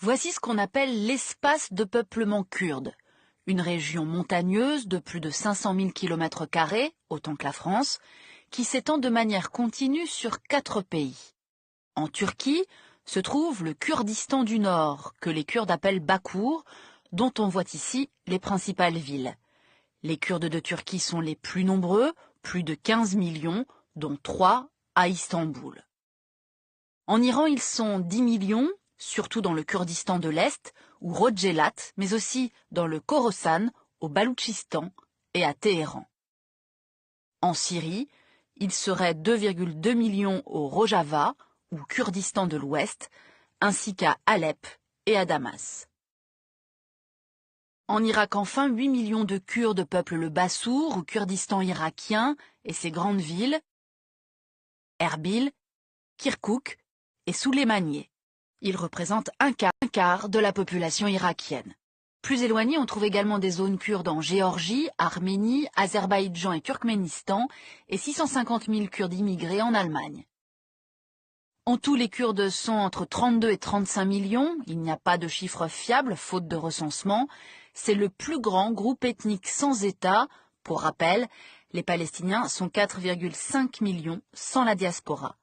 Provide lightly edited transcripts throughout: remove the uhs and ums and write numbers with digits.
Voici ce qu'on appelle l'espace de peuplement kurde, une région montagneuse de plus de 500 000 km², autant que la France, qui s'étend de manière continue sur 4 pays. En Turquie se trouve le Kurdistan du Nord, que les Kurdes appellent Bakour, dont on voit ici les principales villes. Les Kurdes de Turquie sont les plus nombreux, plus de 15 millions, dont 3 à Istanbul. En Iran, ils sont 10 millions, surtout dans le Kurdistan de l'Est, ou Rojhelat, mais aussi dans le Khorasan, au Baloutchistan et à Téhéran. En Syrie, il serait 2,2 millions au Rojava, ou Kurdistan de l'Ouest, ainsi qu'à Alep et à Damas. En Irak, enfin, 8 millions de Kurdes peuplent le Bassour, ou Kurdistan irakien, et ses grandes villes, Erbil, Kirkouk et Souleymaniye. Ils représentent un quart de la population irakienne. Plus éloignés, on trouve également des zones kurdes en Géorgie, Arménie, Azerbaïdjan et Turkménistan, et 650 000 Kurdes immigrés en Allemagne. En tout, les Kurdes sont entre 32 et 35 millions, il n'y a pas de chiffre fiable, faute de recensement. C'est le plus grand groupe ethnique sans État. Pour rappel, les Palestiniens sont 4,5 millions sans la diaspora.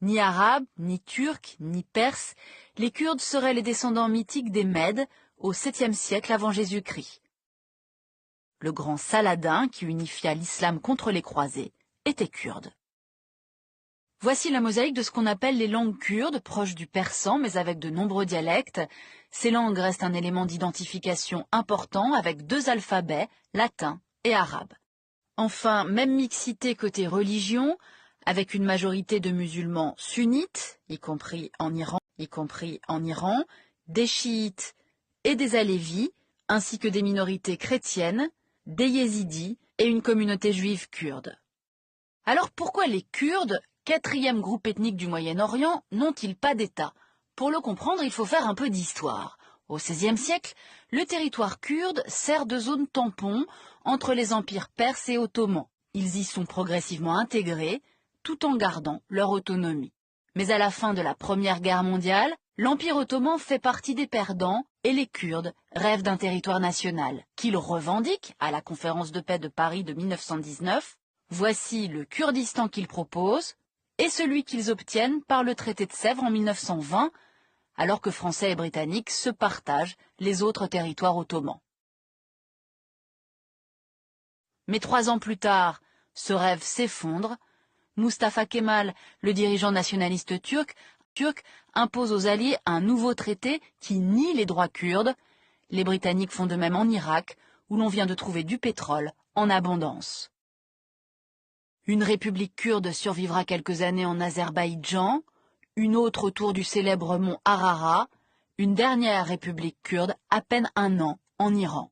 Ni arabes, ni turcs, ni perses, les Kurdes seraient les descendants mythiques des Mèdes au 7e siècle avant Jésus-Christ. Le grand Saladin, qui unifia l'islam contre les croisés, était kurde. Voici la mosaïque de ce qu'on appelle les langues kurdes, proches du persan mais avec de nombreux dialectes. Ces langues restent un élément d'identification important avec 2 alphabets, latin et arabe. Enfin, même mixité côté religion, avec une majorité de musulmans sunnites, y compris en Iran, des chiites et des alévis, ainsi que des minorités chrétiennes, des yézidis et une communauté juive kurde. Alors pourquoi les Kurdes, 4e groupe ethnique du Moyen-Orient, n'ont-ils pas d'État? Pour le comprendre, il faut faire un peu d'histoire. Au XVIe siècle, le territoire kurde sert de zone tampon entre les empires perses et ottomans. Ils y sont progressivement intégrés, tout en gardant leur autonomie. Mais à la fin de la Première Guerre mondiale, l'Empire ottoman fait partie des perdants et les Kurdes rêvent d'un territoire national, qu'ils revendiquent à la conférence de paix de Paris de 1919. Voici le Kurdistan qu'ils proposent et celui qu'ils obtiennent par le traité de Sèvres en 1920, alors que Français et Britanniques se partagent les autres territoires ottomans. Mais 3 ans plus tard, ce rêve s'effondre. Mustafa Kemal, le dirigeant nationaliste turc, impose aux Alliés un nouveau traité qui nie les droits kurdes. Les Britanniques font de même en Irak, où l'on vient de trouver du pétrole en abondance. Une république kurde survivra quelques années en Azerbaïdjan, une autre autour du célèbre mont Ararat, une dernière république kurde à peine 1 an en Iran.